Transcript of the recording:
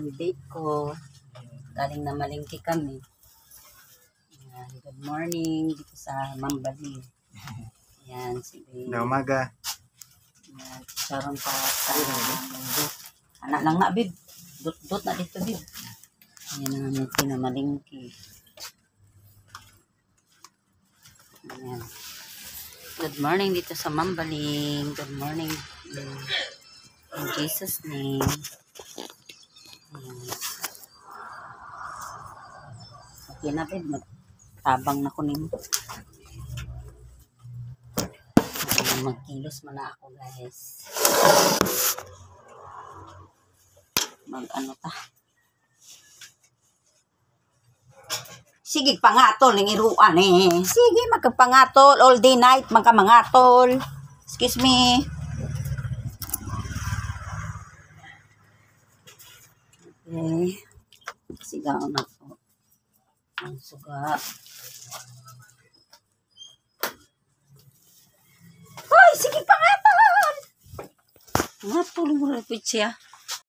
ng date ko. Galing na malingki kami. Ayan, good morning dito sa Mambali. Ayan, sige. Na umaga. Ayan, charon pa sa anak lang na, bib. Dot na dito, bib. Ayan ang pinamalingki. Ayan. Good morning dito sa Mambaling. Good morning. In Jesus' name. Ayan. Okay na, bib. Magtabang na ko nimo. Magkilos man na ako, guys. Mag-ano ta. Sige, pangatol, ng iruan eh. Sige, magkapangatol. All day night, magkamangatol. Excuse me. Okay. Sigaw na po. Ang suga. Hoy, sige, pangatol! Pangatol mo repit siya.